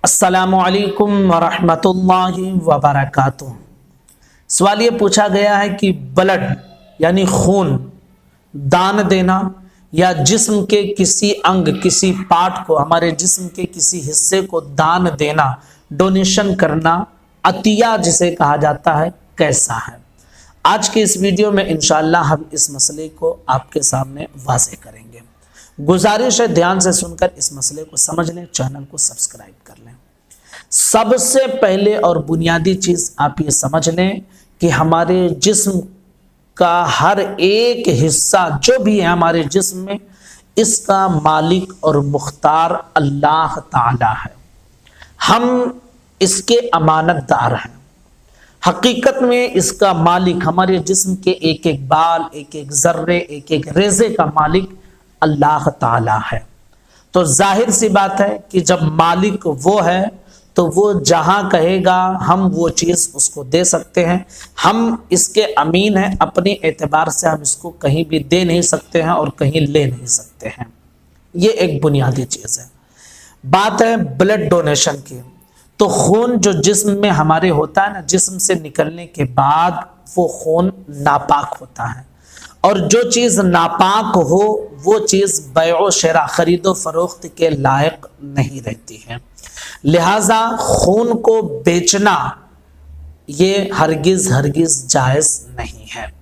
अस्सलामुअलैकुम वरहमतुल्लाहि वबरकातुह। सवाल ये पूछा गया है कि ब्लड यानी खून दान देना या जिस्म के किसी अंग किसी पार्ट को, हमारे जिस्म के किसी हिस्से को दान देना, डोनेशन करना, अतिया जिसे कहा जाता है, कैसा है। आज के इस वीडियो में इंशाअल्लाह हम इस मसले को आपके सामने वाज़ेह करेंगे। गुजारिश है ध्यान से सुनकर इस मसले को समझ लें, चैनल को सब्सक्राइब कर लें। सबसे पहले और बुनियादी चीज आप ये समझ लें कि हमारे जिस्म का हर एक हिस्सा जो भी है हमारे जिस्म में, इसका मालिक और मुख्तार अल्लाह ताला है। हम इसके अमानतदार हैं। हकीकत में इसका मालिक, हमारे जिस्म के एक एक बाल, एक एक जर्रे, एक एक रेजे का मालिक अल्लाह ताला है। तो जाहिर सी बात है कि जब मालिक वो है तो वो जहां कहेगा हम वो चीज उसको दे सकते हैं। हम इसके अमीन हैं, अपने एतबार से हम इसको कहीं भी दे नहीं सकते हैं और कहीं ले नहीं सकते हैं। ये एक बुनियादी चीज है। बात है ब्लड डोनेशन की। तो खून जो जिस्म में हमारे होता है ना, जिस्म से निकलने के बाद वो खून नापाक होता है, और जो चीज नापाक हो वो चीज बैओ शेरा, खरीदो फरोख्त के लायक नहीं रहती है। लिहाजा खून को बेचना ये हरगिज हरगिज जायज नहीं है।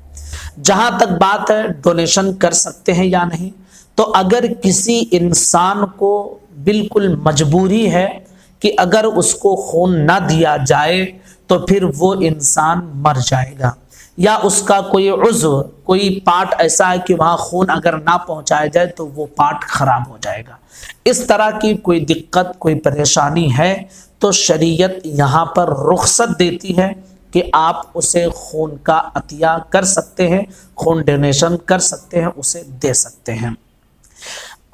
जहां तक बात है डोनेशन कर सकते हैं या नहीं, तो अगर किसी इंसान को बिल्कुल मजबूरी है कि अगर उसको खून ना दिया जाए तो फिर वो इंसान मर जाएगा, या उसका कोई उज़्व, कोई पार्ट ऐसा है कि वहां खून अगर ना पहुंचाया जाए तो वो पार्ट खराब हो जाएगा, इस तरह की कोई दिक्कत, कोई परेशानी है, तो शरीयत यहाँ पर रुख्सत देती है कि आप उसे खून का अतिया कर सकते हैं, खून डोनेशन कर सकते हैं, उसे दे सकते हैं।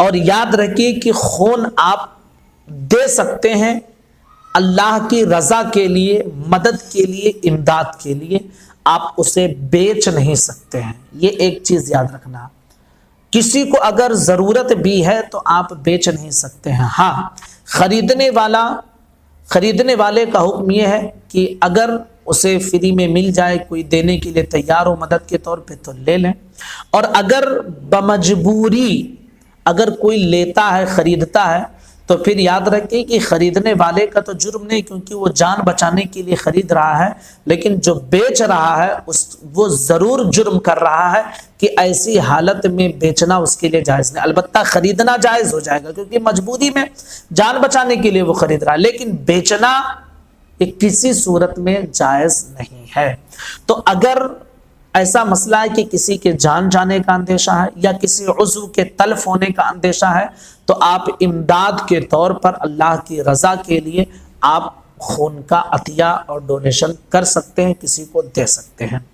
और याद रखिए कि खून आप दे सकते हैं अल्लाह की रजा के लिए, मदद के लिए, इमदाद के लिए। आप उसे बेच नहीं सकते हैं, ये एक चीज याद रखना। किसी को अगर जरूरत भी है तो आप बेच नहीं सकते हैं। हाँ, खरीदने वाले का हुक्म यह है कि अगर उसे फ्री में मिल जाए, कोई देने के लिए तैयार हो मदद के तौर पे, तो ले लें। और अगर बमजबूरी अगर कोई लेता है, खरीदता है, तो फिर याद रखिए कि खरीदने वाले का तो जुर्म नहीं, क्योंकि वो जान बचाने के लिए खरीद रहा है, लेकिन जो बेच रहा है वो जरूर जुर्म कर रहा है कि ऐसी हालत में बेचना उसके लिए जायज नहीं। अलबत्ता खरीदना जायज हो जाएगा क्योंकि मजबूरी में जान बचाने के लिए वो खरीद रहा है, लेकिन बेचना किसी सूरत में जायज नहीं है। तो अगर ऐसा मसला है कि किसी के जान जाने का अंदेशा है या किसी उज़्व के तल्फ होने का अंदेशा है, तो आप इमदाद के तौर पर अल्लाह की रजा के लिए आप खून का अतिया और डोनेशन कर सकते हैं, किसी को दे सकते हैं।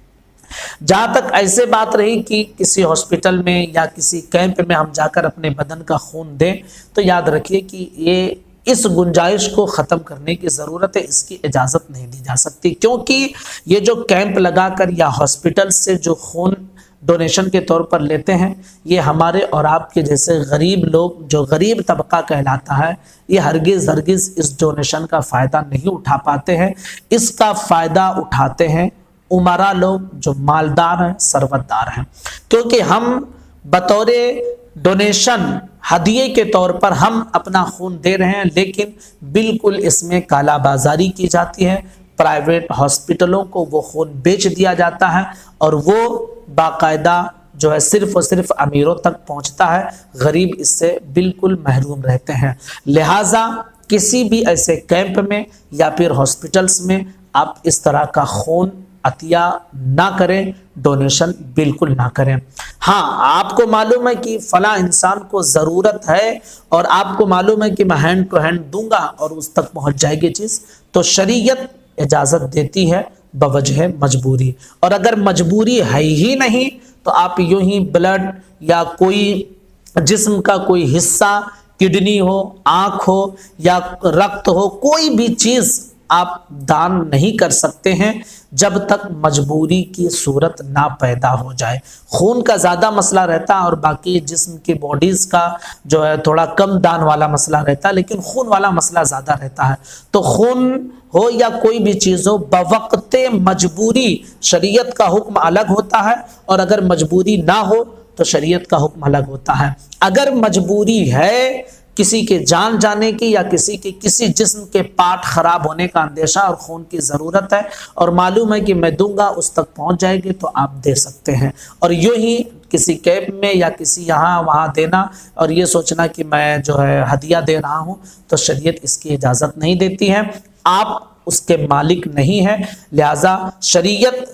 जहां तक ऐसे बात रही कि किसी हॉस्पिटल में या किसी कैंप में हम जाकर अपने बदन का खून दें, तो याद रखिए कि ये इस गुंजाइश को ख़त्म करने की ज़रूरत है, इसकी इजाज़त नहीं दी जा सकती, क्योंकि ये जो कैंप लगाकर या हॉस्पिटल से जो खून डोनेशन के तौर पर लेते हैं, ये हमारे और आपके जैसे गरीब लोग, जो गरीब तबका कहलाता है, ये हरगिज़ हरगिज़ इस डोनेशन का फ़ायदा नहीं उठा पाते हैं। इसका फ़ायदा उठाते हैं उमरा लोग जो मालदार हैं, सरवतदार हैं, क्योंकि हम बतौरे डोनेशन, हदिये के तौर पर हम अपना खून दे रहे हैं, लेकिन बिल्कुल इसमें कालाबाजारी की जाती है। प्राइवेट हॉस्पिटलों को वो खून बेच दिया जाता है और वो बाकायदा जो है सिर्फ और सिर्फ अमीरों तक पहुंचता है, गरीब इससे बिल्कुल महरूम रहते हैं। लिहाजा किसी भी ऐसे कैंप में या फिर हॉस्पिटल्स में आप इस तरह का खून अतिया ना करें, डोनेशन बिल्कुल ना करें। हाँ, आपको मालूम है कि फला इंसान को ज़रूरत है और आपको मालूम है कि मैं हैंड टू हैंड दूंगा और उस तक पहुंच जाएगी चीज़, तो शरीयत इजाज़त देती है बवजह मजबूरी। और अगर मजबूरी है ही नहीं तो आप यूं ही ब्लड या कोई जिस्म का कोई हिस्सा, किडनी हो, आँख हो या रक्त हो, कोई भी चीज़ آپ دان نہیں کر سکتے ہیں جب تک مجبوری کی صورت نہ پیدا ہو جائے۔ خون کا زیادہ مسئلہ رہتا ہے اور باقی جسم کی باڈیز کا جو ہے تھوڑا کم دان والا مسئلہ رہتا ہے، لیکن خون والا مسئلہ زیادہ رہتا ہے۔ تو خون ہو یا کوئی بھی چیز ہو، بوقت مجبوری شریعت کا حکم الگ ہوتا ہے، اور اگر مجبوری نہ ہو تو شریعت کا حکم الگ ہوتا ہے۔ اگر مجبوری ہے کسی کے جان جانے کی یا کسی کے کسی جسم کے پارٹ خراب ہونے کا اندیشہ اور خون کی ضرورت ہے اور معلوم ہے کہ میں دوں گا اس تک پہنچ جائے گی، تو آپ دے سکتے ہیں۔ اور یوں ہی کسی کیمپ میں یا کسی یہاں وہاں دینا اور یہ سوچنا کہ میں جو ہے ہدیہ دے رہا ہوں، تو شریعت اس کی اجازت نہیں دیتی ہے۔ آپ اس کے مالک نہیں ہیں، لہذا شریعت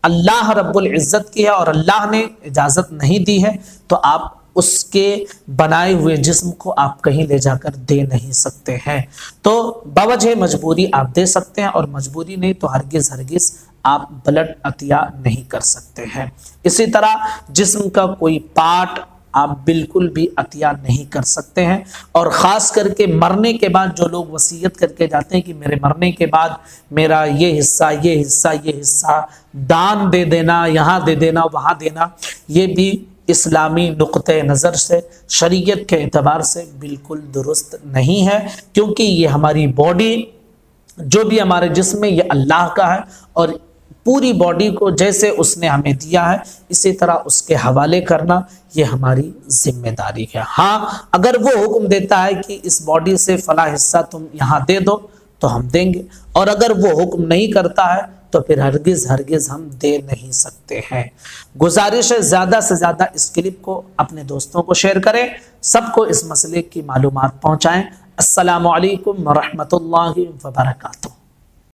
اللہ رب العزت کی ہے اور اللہ نے اجازت نہیں دی ہے، تو آپ اس کے بنائے ہوئے جسم کو آپ کہیں لے جا کر دے نہیں سکتے ہیں۔ تو بوجہ مجبوری آپ دے سکتے ہیں، اور مجبوری نہیں تو ہرگز آپ بلڈ عطیہ نہیں کر سکتے ہیں۔ اسی طرح جسم کا کوئی پارٹ آپ بالکل بھی عطیہ نہیں کر سکتے ہیں، اور خاص کر کے مرنے کے بعد جو لوگ وصیت کر کے جاتے ہیں کہ میرے مرنے کے بعد میرا یہ حصہ دان دے دینا، یہاں دے دینا، وہاں دینا، یہ بھی اسلامی نقطہ نظر سے شریعت کے اعتبار سے بالکل درست نہیں ہے، کیونکہ یہ ہماری باڈی جو بھی ہمارے جسم میں یہ اللہ کا ہے، اور پوری باڈی کو جیسے اس نے ہمیں دیا ہے اسی طرح اس کے حوالے کرنا یہ ہماری ذمہ داری ہے۔ ہاں اگر وہ حکم دیتا ہے کہ اس باڈی سے فلاں حصہ تم یہاں دے دو تو ہم دیں گے، اور اگر وہ حکم نہیں کرتا ہے تو پھر ہرگز ہم دے نہیں سکتے ہیں۔ گزارش ہے زیادہ سے زیادہ اس کلپ کو اپنے دوستوں کو شیئر کریں، سب کو اس مسئلے کی معلومات پہنچائیں۔ السلام علیکم ورحمۃ اللہ وبرکاتہ۔